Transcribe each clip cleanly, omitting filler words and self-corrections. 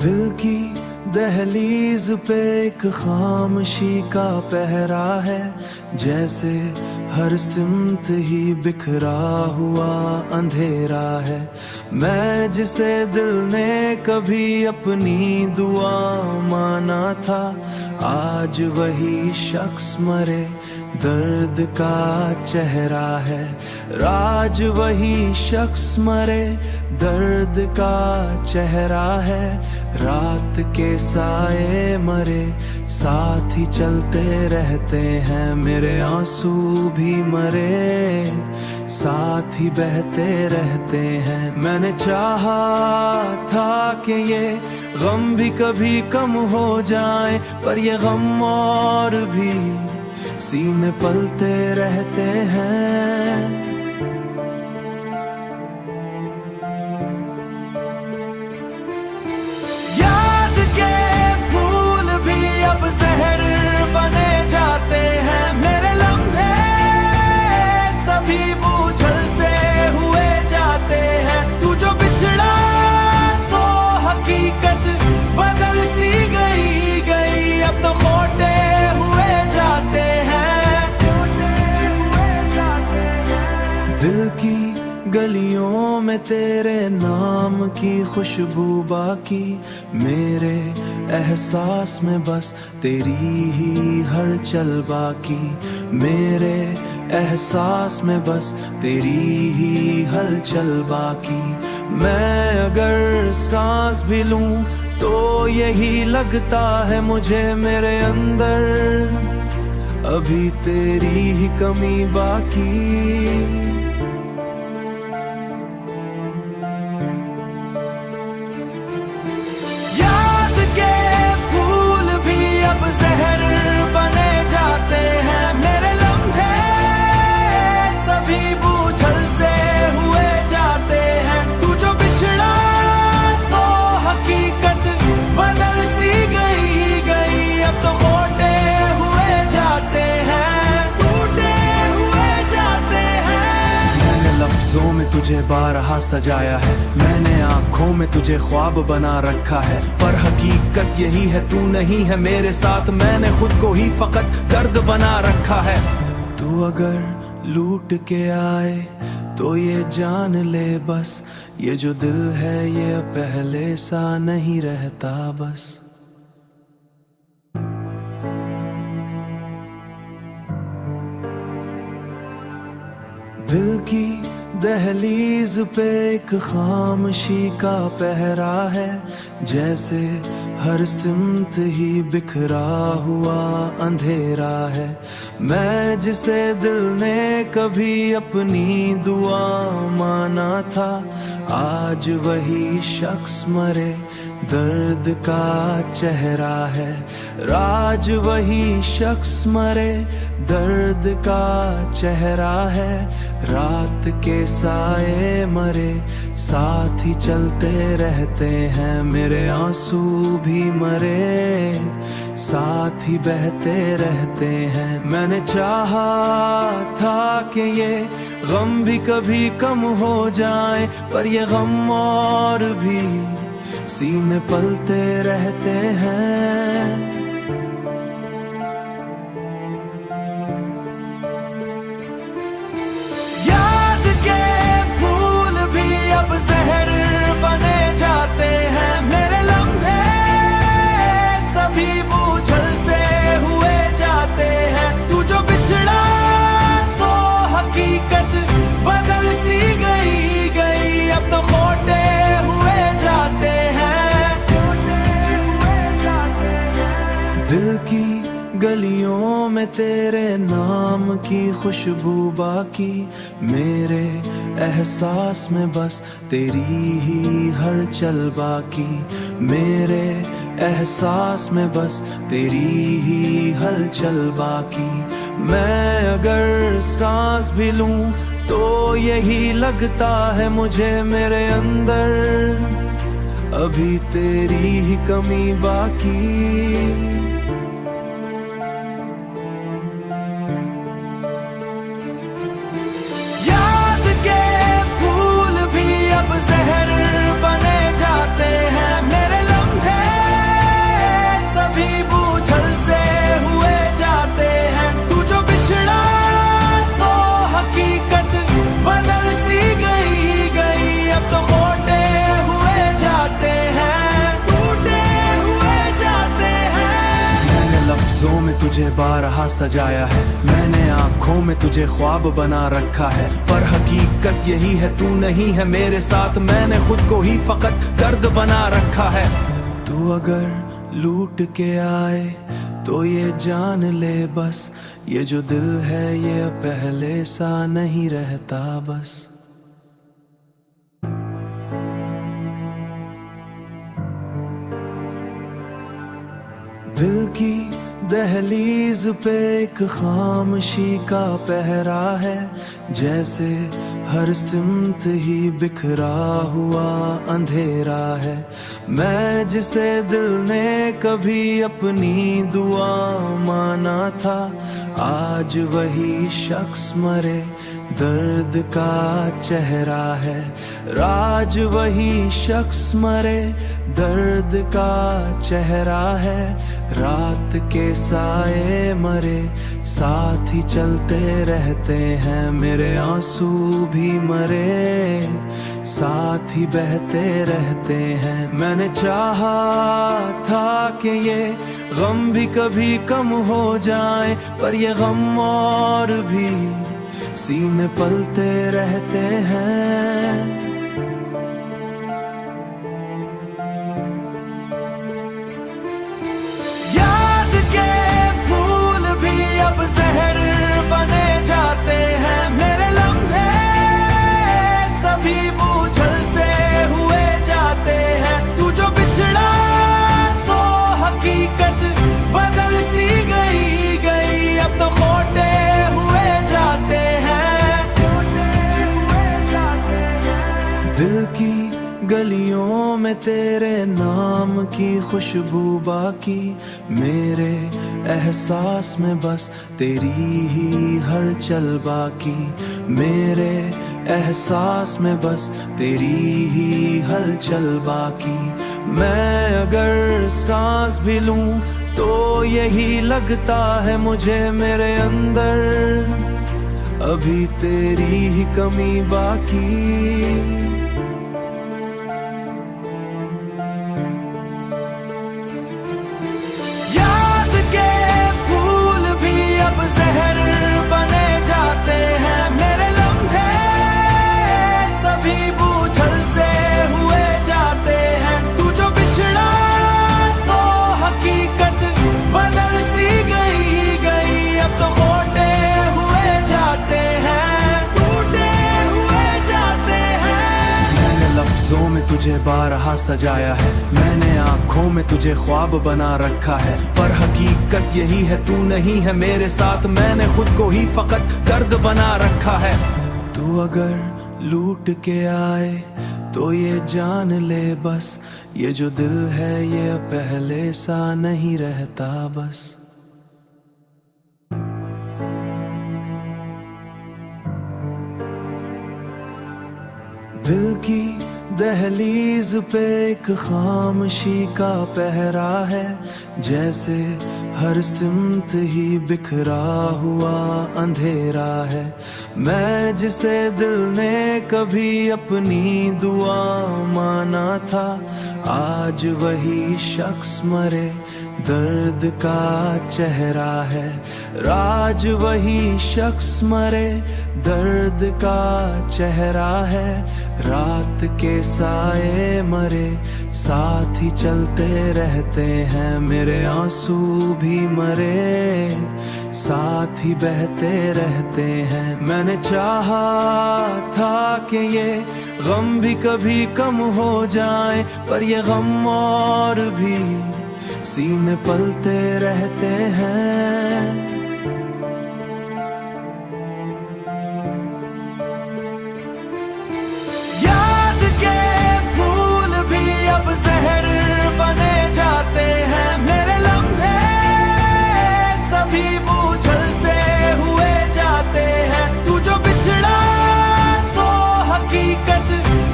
दिल की दहलीज पे एक खामोशी का पहरा है, जैसे हर सिमत ही बिखरा हुआ अंधेरा है। मैं जिसे दिल ने कभी अपनी दुआ माना था, आज वही शख्स मरे दर्द का चेहरा है। राज वही शख्स मरे दर्द का चेहरा है। रात के साए मरे साथ ही चलते रहते हैं, मेरे आंसू भी मरे साथ ही बहते रहते हैं। मैंने चाहा था कि ये गम भी कभी कम हो जाए, पर ये गम और भी सीने पलते रहते हैं। याद के फूल भी अब जहर बने जाते हैं, मेरे लम्हे सभी बोझल से हुए जाते हैं। तू जो बिछड़ा तो हकीकत बदल सी गई गई, अब तो खोटे हुए जाते हैं। दिल की गलियों में तेरे नाम की खुशबू बाकी, मेरे एहसास में बस तेरी ही हलचल बाकी। मेरे एहसास में बस तेरी ही हलचल बाकी। मैं अगर सांस भी लूं तो यही लगता है मुझे, मेरे अंदर अभी तेरी ही कमी बाकी। जहर बने जाते हैं, मेरे लम्हे सभी बोझल से हुए जाते हैं। तू जो बिछड़ा तो हकीकत बदल सी गई गई, अब तो खोटे हुए जाते हैं, टूटे हुए जाते हैं। मैंने लफ्जों में तुझे बारहा सजाया है, मैंने आँखों में तुझे ख्वाब बना रखा है, पर हकीकत यही है तू नहीं है मेरे साथ। मैंने खुद को ही फकत दर्द बना रखा है। तू अगर लूट के आए तो ये जान ले बस, ये जो दिल है ये पहले सा नहीं रहता बस। दिल की दहलीज पे एक खामोशी का पहरा है, जैसे हर सिमत ही बिखरा हुआ अंधेरा है। मैं जिसे दिल ने कभी अपनी दुआ माना था, आज वही शख्स मरे दर्द का चेहरा है। राज वही शख्स मरे दर्द का चेहरा है। रात के साए मरे साथ ही चलते रहते हैं, मेरे आंसू भी मरे साथ ही बहते रहते हैं। मैंने चाहा था कि ये गम भी कभी कम हो जाए, पर ये गम और भी सीने पलते रहते हैं। याद के फूल भी अब जहर बने जाते हैं, मेरे लम्हे सभी बोझल से हुए जाते हैं। तू जो बिछड़ा तो हकीकत बदल सी गई गई, अब तो खोटे हुए जाते हैं। दिल की गलियों में तेरे नाम की खुशबू बाकी, मेरे एहसास में बस तेरी ही हलचल बाकी। मेरे एहसास में बस तेरी ही हलचल बाकी। मैं अगर सांस भी लूं तो यही लगता है मुझे, मेरे अंदर अभी तेरी ही कमी बाकी। जहर बने जाते हैं, मेरे लम्हे में तुझे बारहा सजाया है, मैंने आँखों में तुझे ख्वाब बना रखा है, पर हकीकत यही है तू नहीं है मेरे साथ, मैंने खुद को ही फकत दर्द बना रखा है। तू अगर लूट के आए तो ये जान ले बस, ये जो दिल है ये पहले सा नहीं रहता बस। दिल की दहलीज पे एक खामोशी का पहरा है, जैसे हर सिमत ही बिखरा हुआ अंधेरा है। मैं जिसे दिल ने कभी अपनी दुआ माना था, आज वही शख्स मरे दर्द का चेहरा है। राज वही शख्स मरे दर्द का चेहरा है। रात के साए मरे साथ ही चलते रहते हैं, मेरे आंसू भी मरे साथ ही बहते रहते हैं। मैंने चाहा था कि ये गम भी कभी कम हो जाए, पर ये गम और भी सीने पलते रहते हैं। याद के फूल भी अब जहर बने जाते हैं, मेरे लम्हे सभी बूझल से हुए जाते हैं। तू जो बिछड़ा तो हकीकत बदल सी गई, अब तो खोटे हुए जाते हैं। दिल की गलियों में तेरे नाम की खुशबू बाकी, मेरे एहसास में बस तेरी ही हलचल बाकी, मेरे एहसास में बस तेरी ही हलचल बाकी। मैं अगर सांस भी लूं तो यही लगता है मुझे, मेरे अंदर अभी तेरी ही कमी बाकी। जहर बने जाते हैं, मेरे लम्हे सभी बूझल से हुए जाते हैं। तू जो बिछड़ा तो हकीकत बदल सी गई, अब तो खोटे हुए जाते हैं, टूटे हुए जाते हैं। मैंने लफ्जों में तुझे बारहा सजाया है, मैंने आँखों में तुझे ख्वाब बना रखा है, पर हकीकत यही है तू नहीं है मेरे साथ, मैंने खुद को ही फकत दर्द बना रखा है। तू अगर लूट के आए तो ये जान ले बस, ये जो दिल है ये पहले सा नहीं रहता बस। दिल की दहलीज पे एक खामोशी का पहरा है, जैसे हर सिमत ही बिखरा हुआ अंधेरा है। मैं जिसे दिल ने कभी अपनी दुआ माना था, आज वही शख्स मरे दर्द का चेहरा है। राज वही शख्स मरे दर्द का चेहरा है। रात के साए मरे साथ ही चलते रहते हैं, मेरे आंसू भी मरे साथ ही बहते रहते हैं। मैंने चाहा था कि ये गम भी कभी कम हो जाए, पर ये गम और भी सीने पलते रहते हैं। याद के फूल भी अब जहर बने जाते हैं, मेरे लम्हे सभी बूझल से हुए जाते हैं। तू जो बिछड़ा तो हकीकत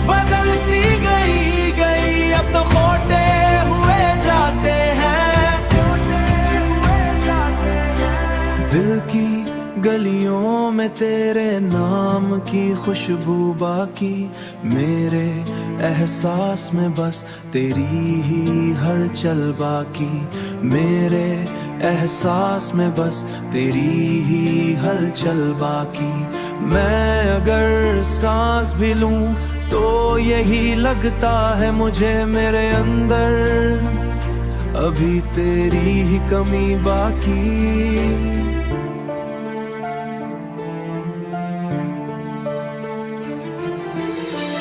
बदल सी गई, अब तो खोटे हुए जाते हैं। दिल की गलियों में तेरे नाम की खुशबू बाकी, मेरे एहसास में बस तेरी ही हलचल बाकी, मेरे एहसास में बस तेरी ही हलचल बाकी। मैं अगर सांस भी लूं तो यही लगता है मुझे मेरे अंदर अभी तेरी ही कमी बाकी।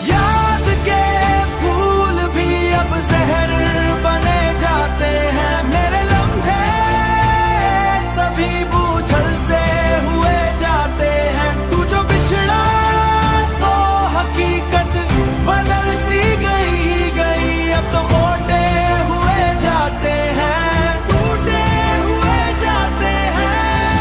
याद के फूल भी अब जहर बने जाते हैं, मेरे लम्हे सभी बूझल से हुए जाते हैं। तू जो बिछड़ा तो हकीकत बदल सी गई, अब तो खोटे हुए जाते हैं, टूटे हुए जाते हैं।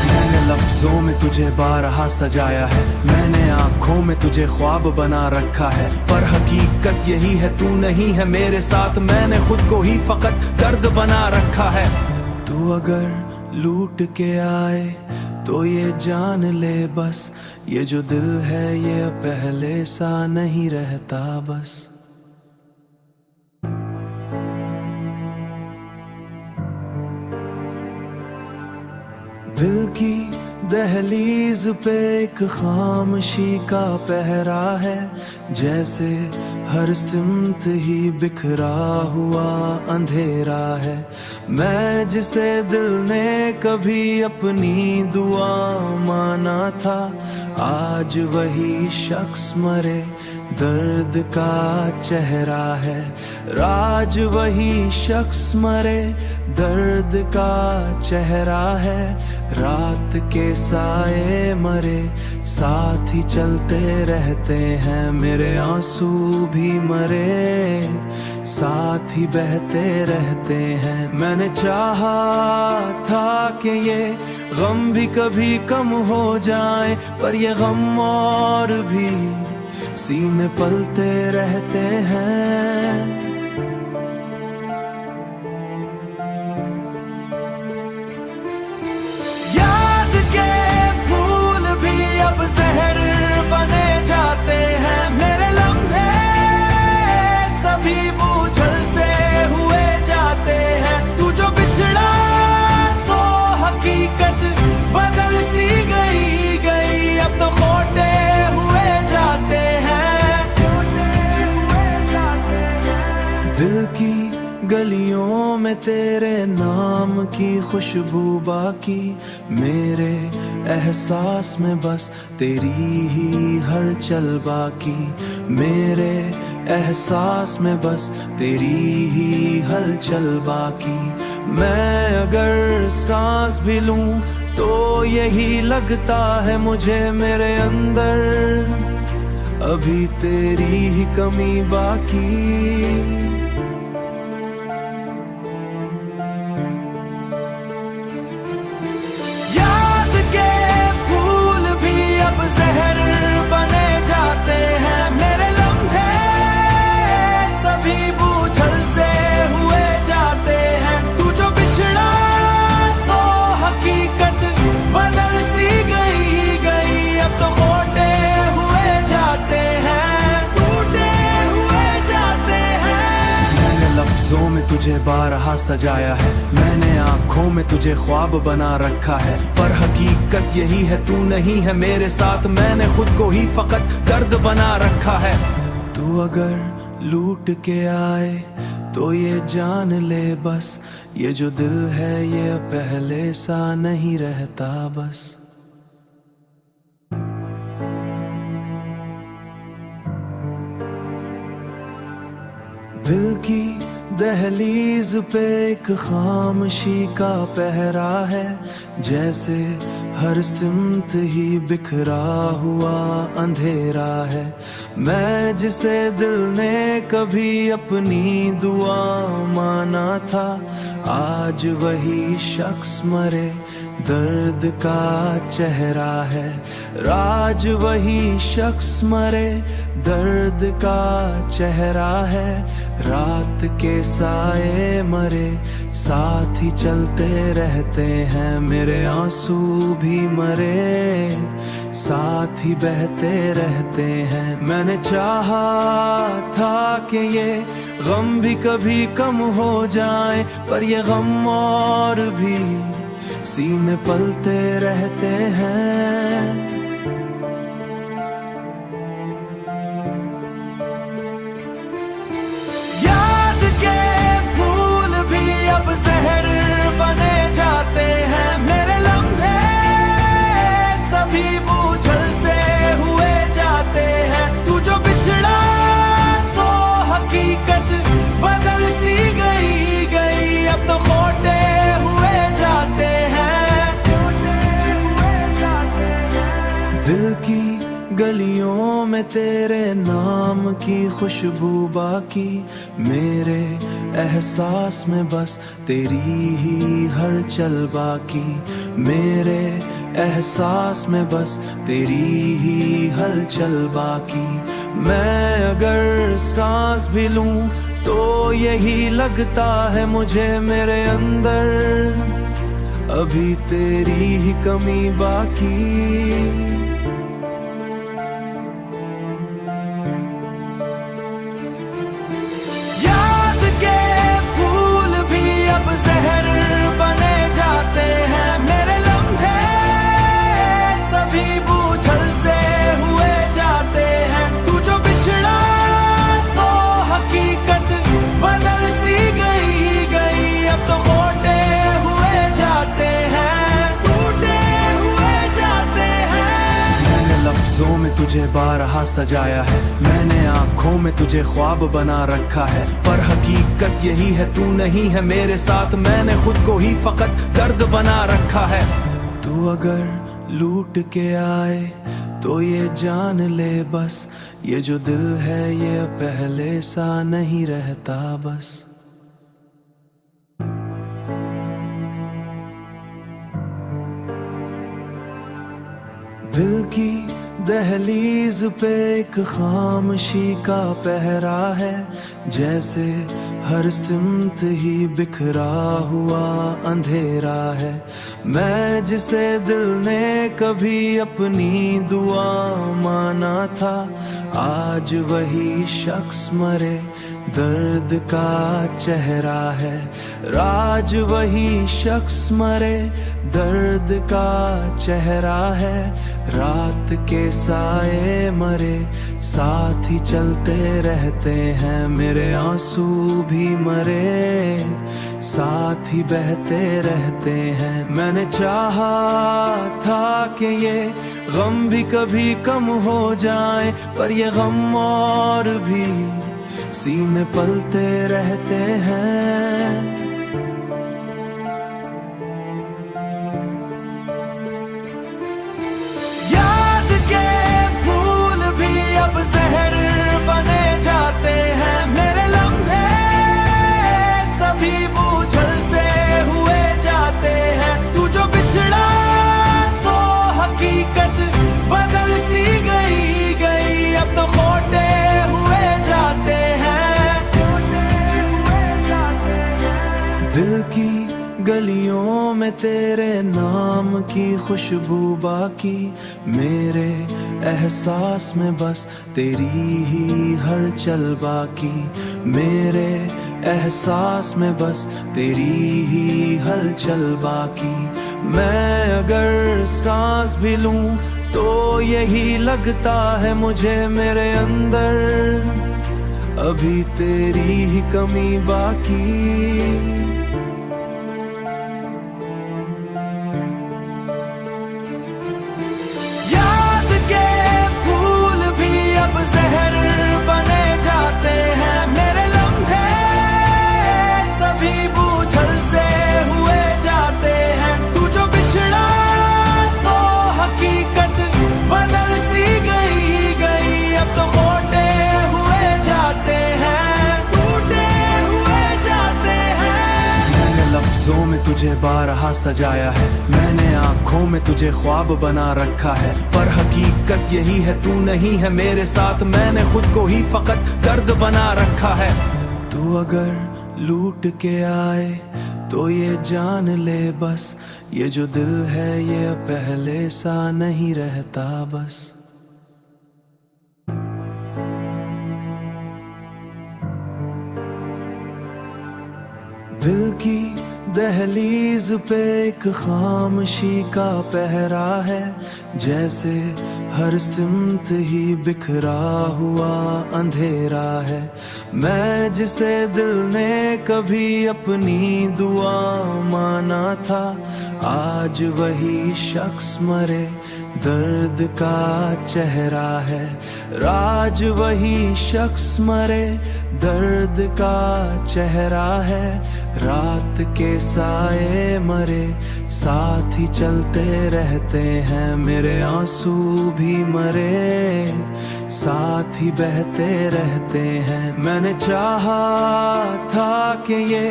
मैंने लफ्जों में तुझे बारहा सजाया है, मैंने आँखों में तुझे ख्वाब बना रखा है, पर हकीकत यही है तू नहीं है मेरे साथ। मैंने खुद को ही फकत दर्द बना रखा है। तू अगर लूट के आए तो ये जान ले बस, ये जो दिल है ये पहले सा नहीं रहता बस। दिल की दहलीज पे एक खामोशी का पहरा है, जैसे हर सिमत ही बिखरा हुआ अंधेरा है। मैं जिसे दिल ने कभी अपनी दुआ माना था, आज वही शख्स मरे दर्द का चेहरा है। राज वही शख्स मरे दर्द का चेहरा है। रात के साए मरे साथ ही चलते रहते हैं, मेरे आंसू भी मरे साथ ही बहते रहते हैं। मैंने चाहा था कि ये गम भी कभी कम हो जाए, पर ये गम और भी सीने पलते रहते हैं। याद के फूल भी अब जहर बने जाते हैं, मेरे लम्हे सभी बूझल से हुए जाते हैं। तू जो बिछड़ा तो हकीकत बदल सी गई, अब तो खोटे हुए जाते हैं। दिल की गलियों में तेरे नाम की खुशबू बाकी, मेरे एहसास में बस तेरी ही हलचल बाकी। मेरे एहसास में बस तेरी ही हलचल बाकी। मैं अगर सांस भी लूं तो यही लगता है मुझे मेरे अंदर अभी तेरी ही कमी बाकी। याद के फूल भी अब जहर बने जाते हैं, मेरे लम्हे सभी बूझल से हुए जाते हैं। तू जो बिछड़ा तो हकीकत बदल सी गई, अब तो खोटे हुए जाते हैं, टूटे हुए जाते हैं। मैंने लफ्जों में तुझे बारहा सजाया है, मैंने आँखों में तुझे ख्वाब बना रखा है, पर हकीकत यही है तू नहीं है मेरे साथ। मैंने खुद को ही फकत दर्द बना रखा है। तू अगर लूट के आए तो ये जान ले बस, ये जो दिल है ये पहले सा नहीं रहता बस। दिल की दहलीज पे एक खामोशी का पहरा है, जैसे हर सिमत ही बिखरा हुआ अंधेरा है। मैं जिसे दिल ने कभी अपनी दुआ माना था, आज वही शख्स मरे दर्द का चेहरा है। राज वही शख्स मरे दर्द का चेहरा है। रात के साए मरे साथ ही चलते रहते हैं, मेरे आंसू भी मरे साथ ही बहते रहते हैं। मैंने चाहा था कि ये गम भी कभी कम हो जाए, पर ये गम और भी सीने पलते रहते हैं। याद के फूल भी अब जहर बने जाते हैं, मेरे लम्हे सभी बूझल से हुए जाते हैं। तू जो बिछड़ा तो हकीकत बदल सी गई, अब तो खोटे हुए जाते हैं। दिल की गलियों में तेरे नाम की खुशबू बाकी, मेरे एहसास में बस तेरी ही हलचल बाकी, मेरे एहसास में बस तेरी ही हलचल बाकी। मैं अगर सांस भी लूं तो यही लगता है मुझे मेरे अंदर अभी तेरी ही कमी बाकी। याद के फूल भी अब जहर बने जाते हैं, मेरे लम्हे सभी बूझल से हुए जाते हैं। तू जो बिछड़ा तो हकीकत बदल सी गई, अब तो खोटे हुए जाते हैं, टूटे हुए जाते हैं। मैंने लफ्जों में तुझे बारहा सजाया है, मैंने आँखों में तुझे ख्वाब बना रखा है, पर हकीकत यही है तू नहीं है मेरे साथ, मैंने खुद को ही फकत दर्द बना रखा है। तू अगर लूट के आए तो ये जान ले बस, ये जो दिल है ये पहले सा नहीं रहता बस। दिल की दहलीज पे एक खामोशी का पहरा है, जैसे हर सिमत ही बिखरा हुआ अंधेरा है। मैं जिसे दिल ने कभी अपनी दुआ माना था, आज वही शख्स मरे दर्द का चेहरा है। राज वही शख्स मरे दर्द का चेहरा है। रात के साए मरे साथ ही चलते रहते हैं, मेरे आंसू भी मरे साथ ही बहते रहते हैं। मैंने चाहा था कि ये गम भी कभी कम हो जाए, पर ये गम और भी सीने पलते रहते हैं। याद के फूल भी अब जहर बने जाते हैं, मेरे लम्हे सभी बूझल से हुए जाते हैं। तू जो बिछड़ा तो हकीकत बदल सी गई, अब तो खोटे हुए जाते हैं। दिल की गलियों में तेरे नाम की खुशबू बाकी, मेरे एहसास में बस तेरी ही हलचल बाकी, मेरे एहसास में बस तेरी ही हलचल बाकी। मैं अगर सांस भी लूं तो यही लगता है मुझे मेरे अंदर अभी तेरी ही कमी बाकी। याद के फूल भी अब जहर बने जाते हैं, मेरे लम्हे सभी बूझल से हुए जाते हैं। तू जो बिछड़ा तो हकीकत बदल सी गई, अब तो खोटे हुए जाते हैं, टूटे हुए जाते हैं। मैंने लफ्जों में तुझे बारहा सजाया है, मैंने आँखों में तुझे ख्वाब बना रखा है, पर हकीकत यही है तू नहीं है मेरे साथ, मैंने खुद को ही फकत दर्द बना रखा है। तू अगर लूट के आए तो ये जान ले बस, ये जो दिल है ये पहले सा नहीं रहता बस। दिल की दहलीज पे एक खामोशी का पहरा है, जैसे हर सिमत ही बिखरा हुआ अंधेरा है। मैं जिसे दिल ने कभी अपनी दुआ माना था, आज वही शख्स मरे दर्द का चेहरा है। राज वही शख्स मरे दर्द का चेहरा है। रात के साए मरे साथ ही चलते रहते हैं, मेरे आंसू भी मरे साथ ही बहते रहते हैं। मैंने चाहा था कि ये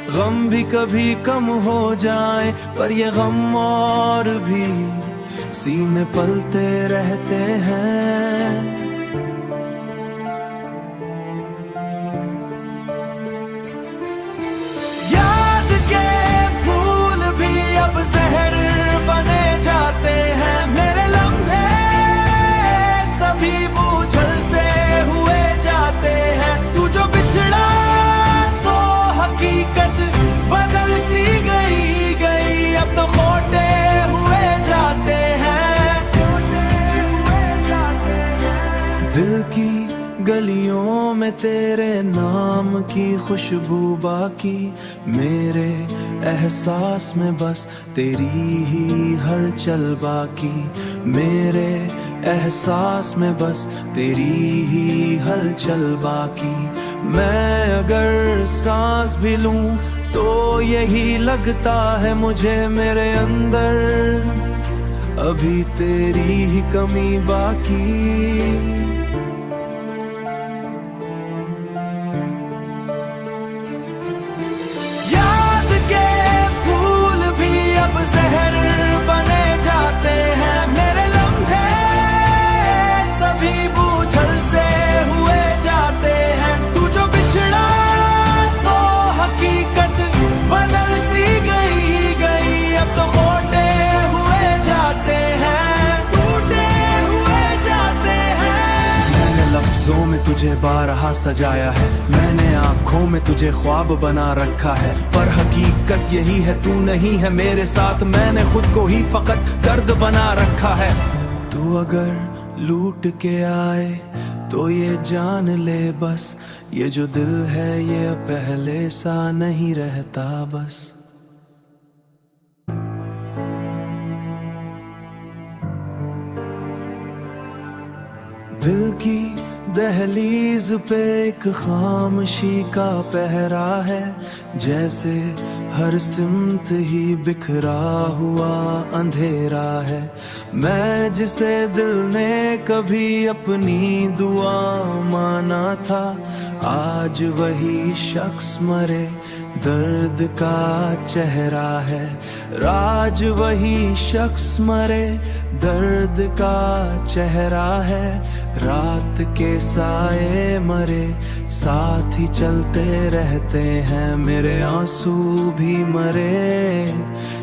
गम भी कभी कम हो जाए, पर ये गम और भी सीने पलते रहते हैं। याद के फूल भी अब जहर बने जाते हैं, मेरे लम्हे सभी बूझल से हुए जाते हैं। तू जो बिछड़ा तो हकीकत बदल सी गई, अब तो खोटे हुए जाते हैं। दिल की गलियों में तेरे नाम की खुशबू बाकी, मेरे एहसास में बस तेरी ही हलचल बाकी। मेरे एहसास में बस तेरी ही हलचल बाकी। मैं अगर सांस भी लूं तो यही लगता है मुझे, मेरे अंदर अभी तेरी ही कमी बाकी। जहर बने जाते हैं, मेरे लम्हे सभी बूझल से हुए जाते हैं। तू जो बिछड़ा तो हकीकत बदल सी गई, अब तो खोटे हुए जाते हैं, टूटे हुए जाते हैं। मैंने लफ्जों में तुझे बारहा सजाया है, मैंने आँखों में तुझे ख्वाब बना रखा है, पर हकीकत यही है तू नहीं है मेरे साथ। मैंने खुद को ही फकत दर्द बना रखा है। तू अगर लूट के आए तो ये जान ले बस, ये जो दिल है ये पहले सा नहीं रहता बस। दिल की दहलीज पे एक खामोशी का पहरा है, जैसे हर सिमत ही बिखरा हुआ अंधेरा है। मैं जिसे दिल ने कभी अपनी दुआ माना था, आज वही शख्स मरे दर्द का चेहरा है। राज वही शख्स मरे दर्द का चेहरा है। रात के साए मरे साथ ही चलते रहते हैं, मेरे आंसू भी मरे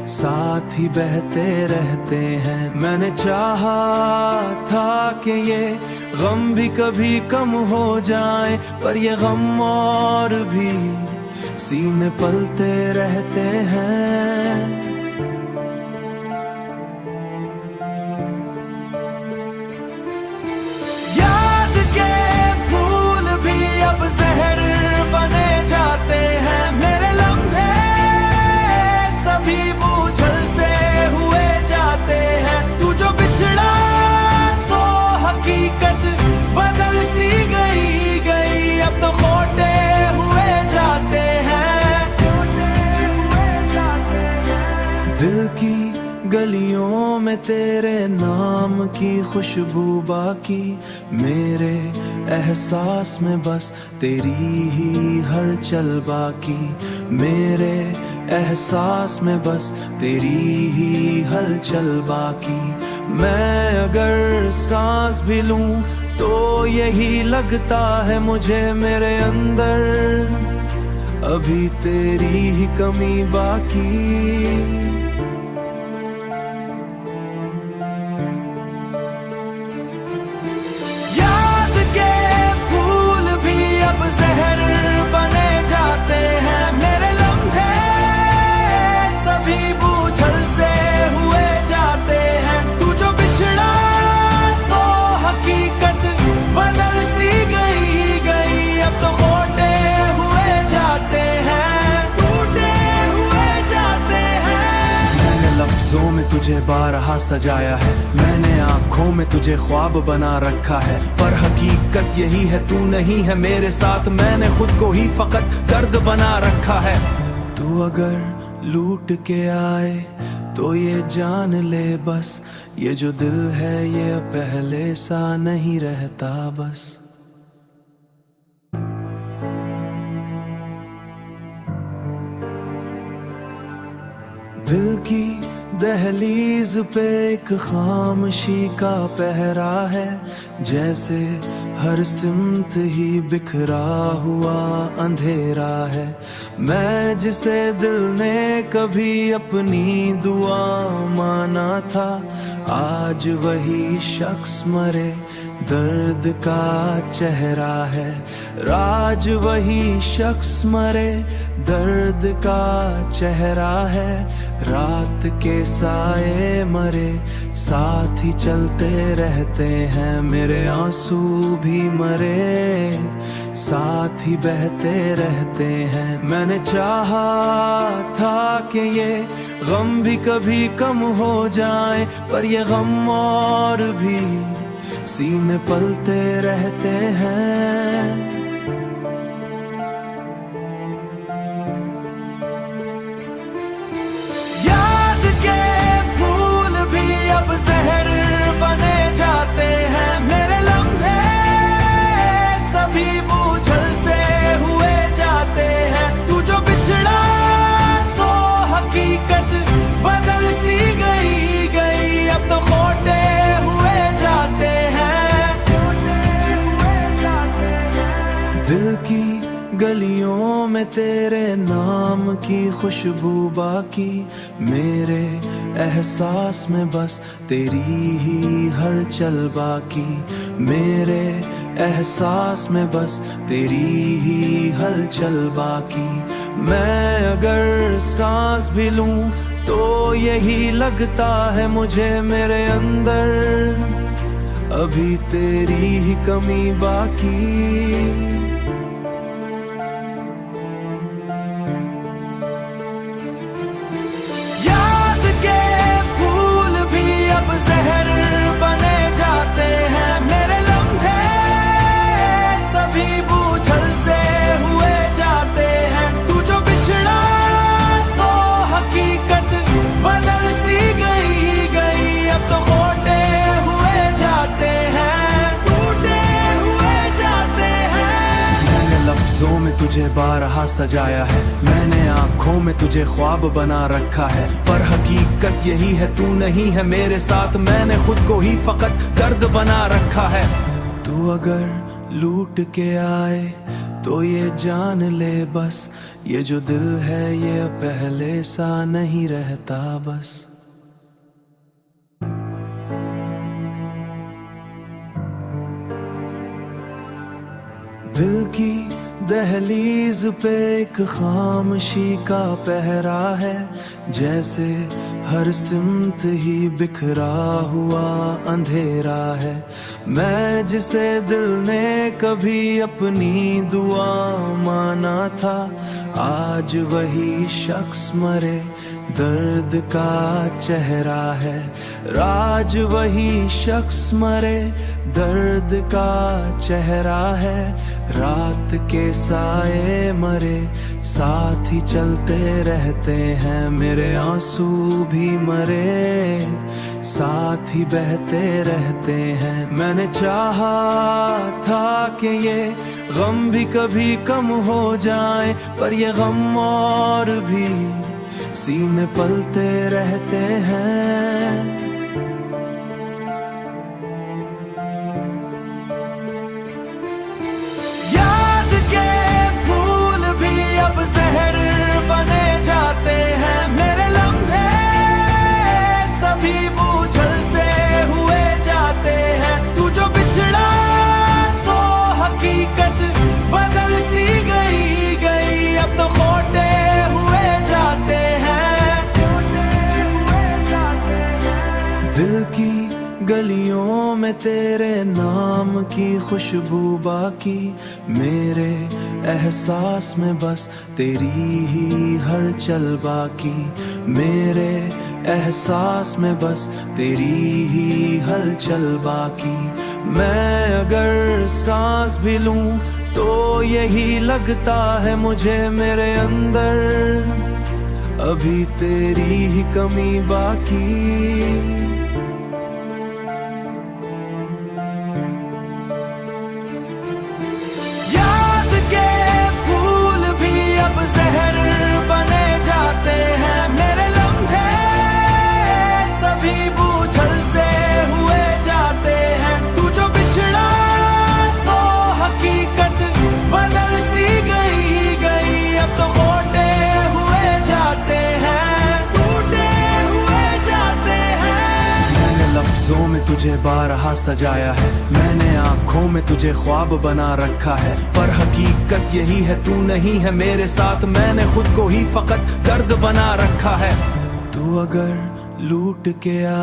साथ ही बहते रहते हैं। मैंने चाहा था कि ये गम भी कभी कम हो जाए, पर ये गम और भी सीने पलते रहते हैं। याद के फूल भी अब जहर बने जाते हैं, मेरे लम्हे सभी बूझल से हुए जाते हैं। तू जो बिछड़ा तो हकीकत बदल सी गई, अब तो खोटे हुए जाते हैं। दिल की गलियों में तेरे नाम की खुशबू बाकी, मेरे एहसास में बस तेरी ही हलचल बाकी। मेरे एहसास में बस तेरी ही हलचल बाकी। मैं अगर सांस भी लूं तो यही लगता है मुझे, मेरे अंदर अभी तेरी ही कमी बाकी। जहर बने जाते हैं, मेरे लम्हे तुझे बारहा सजाया है, मैंने आंखों में तुझे ख्वाब बना रखा है, पर हकीकत यही है तू नहीं है मेरे साथ, मैंने खुद को ही फकत दर्द बना रखा है। तू अगर लूट के आए तो ये जान ले बस, ये जो दिल है ये पहले सा नहीं रहता बस। दिल की दहलीज पे एक खामोशी का पहरा है, जैसे हर सिमत ही बिखरा हुआ अंधेरा है। मैं जिसे दिल ने कभी अपनी दुआ माना था, आज वही शख्स मरे दर्द का चेहरा है। राज वही शख्स मरे दर्द का चेहरा है। रात के साए मरे साथ ही चलते रहते हैं, मेरे आंसू भी मरे साथ ही बहते रहते हैं। मैंने चाहा था कि ये गम भी कभी कम हो जाए, पर ये गम और भी सीने पलते रहते हैं। याद के फूल भी अब जहर बने जाते हैं, मेरे लम्हे सभी बूझल से हुए जाते हैं। तू जो बिछड़ा तो हकीकत बदल सी गई, अब तो खोटे हुए जाते हैं। दिल की गलियों में तेरे नाम की खुशबू बाकी, मेरे एहसास में बस तेरी ही हलचल बाकी, मेरे एहसास में बस तेरी ही हलचल बाकी। मैं अगर सांस भी लूं तो यही लगता है मुझे, मेरे अंदर अभी तेरी ही कमी बाकी। जहर बने जाते हैं, मेरे लम्हे सभी बूझल से हुए जाते हैं। तू जो बिछड़ा तो हकीकत बदल सी गई, अब तो खोटे हुए जाते हैं, टूटे हुए जाते हैं। मैंने लफ्जों में तुझे बारहा सजाया है, मैंने आंखों में तुझे ख्वाब बना रखा है, पर हकीकत यही है तू नहीं है मेरे साथ, मैंने खुद को ही फकत दर्द बना रखा है। तू अगर लूट के आए तो ये जान ले बस, ये जो दिल है ये पहले सा नहीं रहता बस। दिल की दहलीज पे एक खामोशी का पहरा है, जैसे हर सिमत ही बिखरा हुआ अंधेरा है। मैं जिसे दिल ने कभी अपनी दुआ माना था, आज वही शख्स मरे दर्द का चेहरा है। राज वही शख्स मरे दर्द का चेहरा है। रात के साए मरे साथ ही चलते रहते हैं, मेरे आंसू भी मरे साथ ही बहते रहते हैं। मैंने चाहा था कि ये गम भी कभी कम हो जाए, पर ये गम और भी सीने पलते रहते हैं। याद के फूल भी अब जहर बने जाते हैं, मेरे लम्हे सभी बूझल से हुए जाते हैं। तू जो बिछड़ा तो हकीकत बदल सी गई, अब तो खोटे हुए जाते हैं। में तेरे नाम की खुशबू बाकी, मेरे एहसास में बस तेरी ही हलचल बाकी, मेरे एहसास में बस तेरी ही हलचल बाकी। मैं अगर सांस भी लूं तो यही लगता है मुझे मेरे अंदर अभी तेरी ही कमी बाकी। याद के फूल भी अब जहर बने जाते हैं, मेरे लम्हे सभी बूझल से हुए जाते हैं। तू जो बिछड़ा तो हकीकत बदल सी गई, अब तो खोटे हुए जाते हैं, टूटे हुए जाते हैं। मैंने लफ्जों में तुझे बारहा सजाया है, मैंने आंखों में तुझे ख्वाब बना रखा है, पर हकीकत यही है तू नहीं है मेरे साथ, मैंने खुद को ही फकत दर्द बना रखा है। तू अगर लूट के आ